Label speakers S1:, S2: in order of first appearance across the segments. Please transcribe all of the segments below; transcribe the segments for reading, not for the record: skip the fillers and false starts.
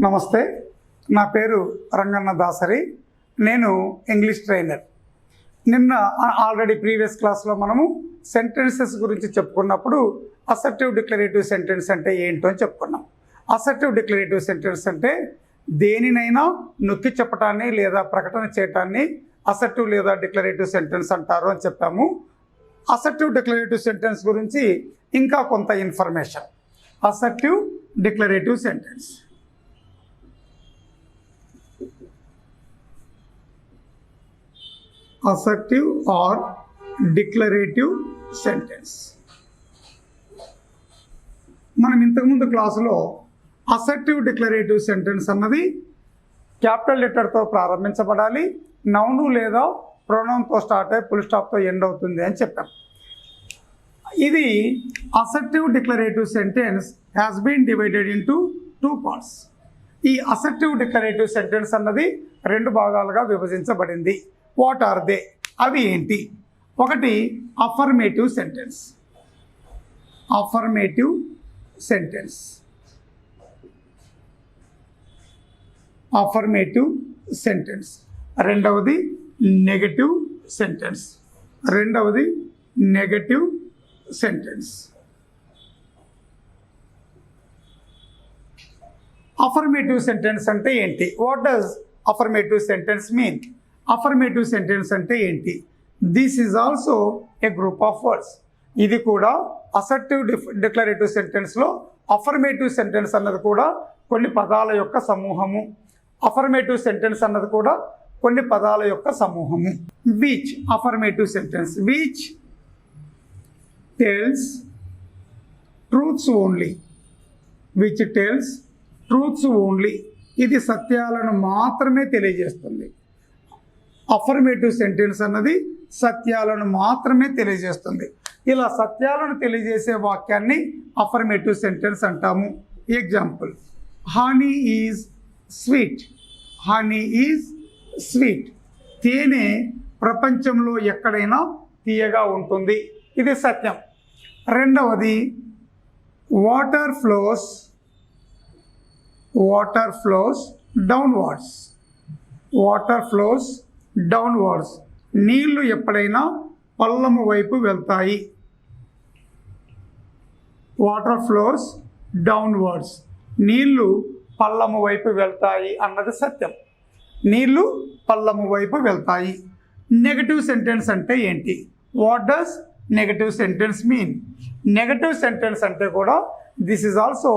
S1: నమస్తే, నా పేరు రంగన్న దాసరి. నేను ఇంగ్లీష్ ట్రైనర్. నిన్న ఆల్రెడీ ప్రీవియస్ క్లాస్లో మనము సెంటెన్సెస్ గురించి చెప్పుకున్నప్పుడు అసర్టివ్ డిక్లరేటివ్ సెంటెన్స్ అంటే ఏంటో అని చెప్పుకున్నాం. అసర్టివ్ డిక్లరేటివ్ సెంటెన్స్ అంటే దేనినైనా నొక్కి చెప్పటాన్ని లేదా ప్రకటన చేయటాన్ని అసర్టివ్ లేదా డిక్లరేటివ్ సెంటెన్స్ అంటారు అని చెప్పాము. అసర్టివ్ డిక్లరేటివ్ సెంటెన్స్ గురించి ఇంకా కొంత information. Assertive declarative sentence assertive or declarative sentence. మనం ఇంతకుముందు క్లాసులో అసర్టివ్ డిక్లరేటివ్ సెంటెన్స్ అన్నది క్యాపిటల్ లెటర్తో ప్రారంభించబడాలి, నౌను లేదా ప్రొనౌన్తో స్టార్ట్ అయ్యి ఫుల్ స్టాప్తో ఎండ్ అవుతుంది అని చెప్పాం. ఇది assertive declarative sentence has been divided into 2 parts. ఈ అసర్టివ్ డిక్లరేటివ్ సెంటెన్స్ అన్నది 2 భాగాలుగా విభజించబడింది. What are they? అవి ఏంటి? ఒకటి affirmative sentence. Affirmative sentence, affirmative sentence. రెండవది నెగటివ్ సెంటెన్స్. రెండవది నెగటివ్ సెంటెన్స్. అఫర్మేటివ్ సెంటెన్స్ అంటే ఏంటి? What does affirmative sentence mean? Affirmative sentence అంటే ఏంటి? This is also a group of words. ఇది కూడా అసర్టివ్ డిక్లరేటివ్ సెంటెన్స్లో అఫర్మేటివ్ సెంటెన్స్ అన్నది కూడా కొన్ని పదాల యొక్క సమూహము. అఫర్మేటివ్ సెంటెన్స్ అన్నది కూడా కొన్ని పదాల యొక్క సమూహము. Which affirmative sentence, which tells truths only. Which tells truths only. ఇది సత్యాలను మాత్రమే తెలియజేస్తుంది. అఫర్మేటివ్ సెంటెన్స్ అన్నది సత్యాలను మాత్రమే తెలియజేస్తుంది. ఇలా సత్యాలను తెలియజేసే వాక్యాన్ని అఫర్మేటివ్ సెంటెన్స్ అంటాము. Example, honey is sweet. Honey is sweet. తేనె ప్రపంచంలో ఎక్కడైనా తీయగా ఉంటుంది. ఇది సత్యం. రెండవది water flows downwards. Water flows downwards. నీళ్లు ఎప్పుడైనా పల్లము వైపు వెళ్తాయి. Water flows downwards. నీళ్లు పల్లము వైపు వెళ్తాయి అన్నది సత్యం. నీళ్లు పల్లము వైపు వెళ్తాయి. నెగటివ్ సెంటెన్స్ అంటే ఏంటి? What does negative sentence mean? Negative sentence అంటే కూడా this is also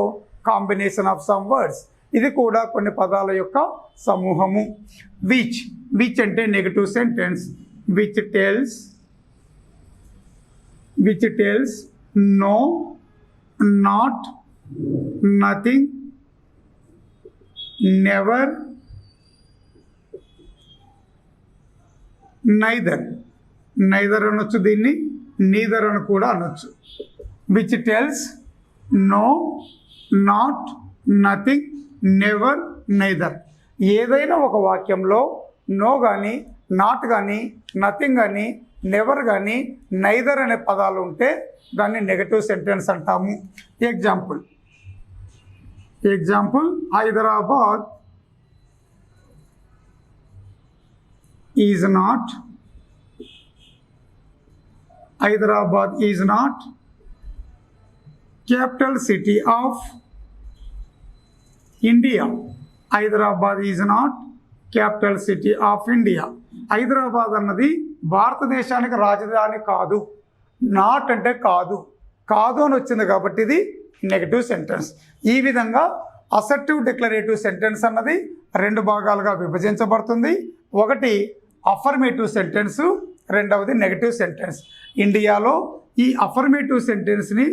S1: combination of some words. ఇది కూడా కొన్ని పదాల యొక్క సమూహము. విచ్ అంటే negative sentence. Which tells no, not, nothing, never, neither అనొచ్చు, దీన్ని నీదర్ అని కూడా అనొచ్చు. Which tells no, not, nothing, never, neither. ఏదైనా ఒక వాక్యంలో నో కానీ, నాట్ కానీ, నథింగ్ కానీ, నెవర్ కానీ, నైదర్ అనే పదాలు ఉంటే దాన్ని నెగటివ్ సెంటెన్స్ అంటాము. Example Hyderabad is not. Hyderabad is not capital city of India. Hyderabad is not capital city of India. Hyderabad అన్నది భారతదేశానికి రాజధాని కాదు. నాట్ అంటే కాదు అని వచ్చింది కాబట్టి ఇది నెగటివ్ సెంటెన్స్. ఈ విధంగా అసర్టివ్ డిక్లరేటివ్ సెంటెన్స్ అన్నది 2 భాగాలుగా విభజించబడుతుంది. ఒకటి అఫర్మేటివ్ సెంటెన్స్, రెండవది నెగటివ్ సెంటెన్స్. ఇండియాలో ఈ అఫర్మేటివ్ సెంటెన్స్ని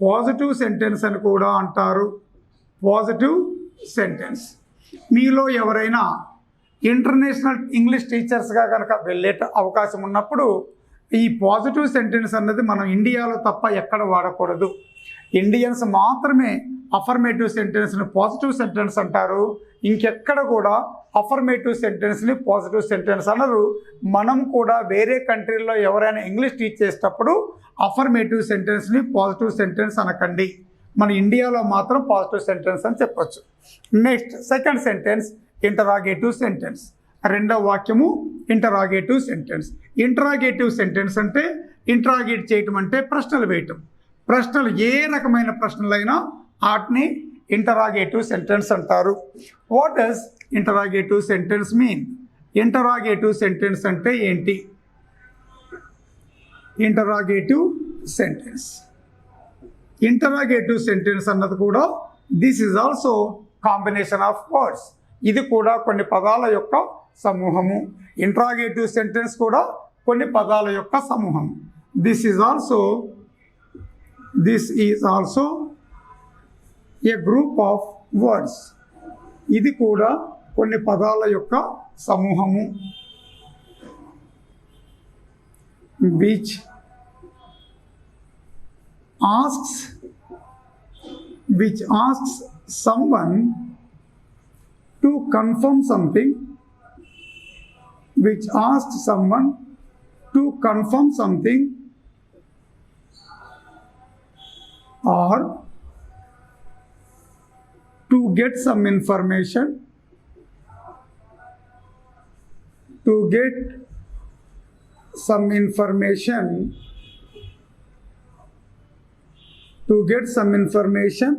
S1: పాజిటివ్ సెంటెన్స్ అని కూడా అంటారు. Positive sentence. మీలో ఎవరైనా ఇంటర్నేషనల్ ఇంగ్లీష్ టీచర్స్గా కనుక వెళ్ళే అవకాశం ఉన్నప్పుడు ఈ పాజిటివ్ సెంటెన్స్ అన్నది మనం ఇండియాలో తప్ప ఎక్కడ వాడకూడదు. ఇండియన్స్ మాత్రమే అఫర్మేటివ్ సెంటెన్స్ని పాజిటివ్ సెంటెన్స్ అంటారు. ఇంకెక్కడ కూడా అఫర్మేటివ్ సెంటెన్స్ని పాజిటివ్ సెంటెన్స్ అనరు. మనం కూడా వేరే కంట్రీల్లో ఎవరైనా ఇంగ్లీష్ టీచ్ చేసేటప్పుడు అఫర్మేటివ్ సెంటెన్స్ని పాజిటివ్ సెంటెన్స్ అనకండి. మన ఇండియాలో మాత్రం పాజిటివ్ సెంటెన్స్ అని చెప్పొచ్చు. Next second sentence interrogative sentence. రెండవ వాక్యము ఇంటరాగేటివ్ సెంటెన్స్. ఇంటరాగేటివ్ సెంటెన్స్ అంటే ఇంటరాగేట్ చేయటం అంటే ప్రశ్నలు వేయటం. ప్రశ్నలు ఏ రకమైన ప్రశ్నలైనా వాటిని ఇంటరాగేటివ్ సెంటెన్స్ అంటారు. What does interrogative sentence mean? Interrogative sentence అంటే ఏంటి? Interrogative sentence. ఇంటరాగేటివ్ సెంటెన్స్ అన్నది కూడా this is also combination of words. ఇది కూడా కొన్ని పదాల యొక్క సమూహము. ఇంటరాగేటివ్ సెంటెన్స్ కూడా కొన్ని పదాల యొక్క సమూహం. This is also a group of words. ఇది కూడా కొన్ని పదాల యొక్క సమూహము. which asks someone to confirm something, or to get some information,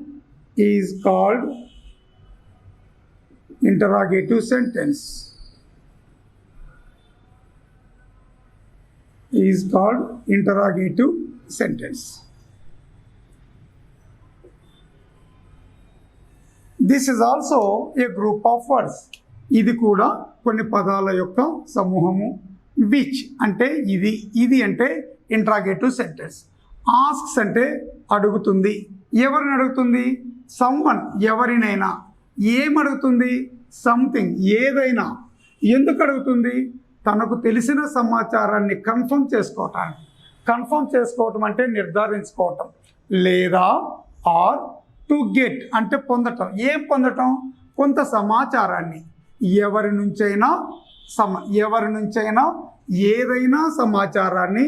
S1: is called interrogative sentence. This is also a group of words. ఇది కూడా కొన్ని పదాల యొక్క సమూహము. విచ్ అంటే ఇది అంటే ఇంటరాగేటివ్ సెంటెన్స్. ఆస్క్స్ అంటే అడుగుతుంది. ఎవరిని అడుగుతుంది? సమ్వన్, ఎవరినైనా. ఏమడుగుతుంది? సంథింగ్, ఏదైనా. ఎందుకు అడుగుతుంది? తనకు తెలిసిన సమాచారాన్ని కన్ఫర్మ్ చేసుకోవటానికి. కన్ఫర్మ్ చేసుకోవటం అంటే నిర్ధారించుకోవటం. లేదా ఆర్ టు గెట్ అంటే పొందటం. ఏం పొందటం? కొంత సమాచారాన్ని. ఎవరి నుంచైనా ఏదైనా సమాచారాన్ని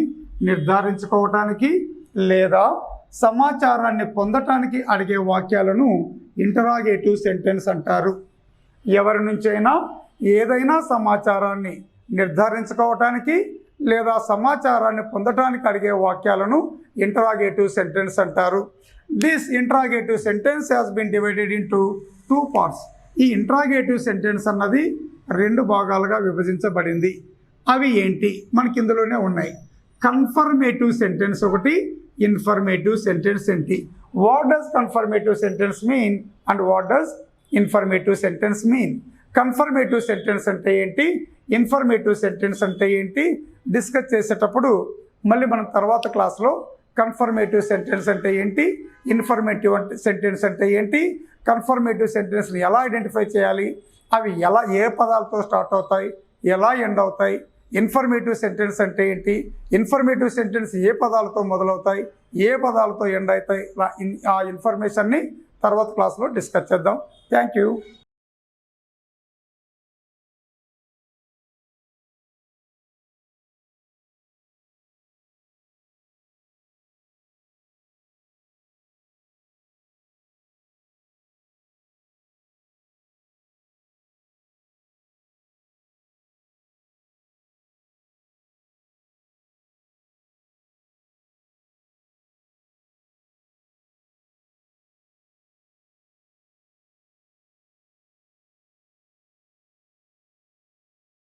S1: నిర్ధారించుకోవటానికి లేదా సమాచారాన్ని పొందటానికి అడిగే వాక్యాలను ఇంటరాగేటివ్ సెంటెన్స్ అంటారు. ఎవరి నుంచైనా ఏదైనా సమాచారాన్ని నిర్ధారించుకోవటానికి లేదా సమాచారాన్ని పొందటానికి అడిగే వాక్యాలను ఇంటరాగేటివ్ సెంటెన్స్ అంటారు. This interrogative sentence has been divided into 2 parts. ఈ ఇంటరాగేటివ్ సెంటెన్స్ అన్నది 2 భాగాలుగా విభజించబడింది. అవి ఏంటి? మనకి ఇందులోనే ఉన్నాయి. కన్ఫర్మేటివ్ సెంటెన్స్ ఒకటి, ఇన్ఫర్మేటివ్ సెంటెన్స్ ఏంటి? What does confirmative sentence mean and what does informative sentence mean? Confirmative sentence అంటే ఏంటి, ఇన్ఫర్మేటివ్ సెంటెన్స్ అంటే ఏంటి డిస్కస్ చేసేటప్పుడు మళ్ళీ మనం తర్వాత క్లాస్లో కన్ఫర్మేటివ్ సెంటెన్స్ అంటే ఏంటి, ఇన్ఫర్మేటివ్ సెంటెన్స్ అంటే ఏంటి, కన్ఫర్మేటివ్ సెంటెన్స్ని ఎలా ఐడెంటిఫై చేయాలి, అవి ఏ పదాలతో స్టార్ట్ అవుతాయి, ఎలా ఎండ్ అవుతాయి, ఇన్ఫర్మేటివ్ సెంటెన్స్ అంటే ఏంటి, ఇన్ఫర్మేటివ్ సెంటెన్స్ ఏ పదాలతో మొదలవుతాయి, ఏ పదాలతో ఎండ్ అవుతాయి, ఆ ఇన్ఫర్మేషన్ని తర్వాత క్లాస్లో డిస్కస్ చేద్దాం. Thank you.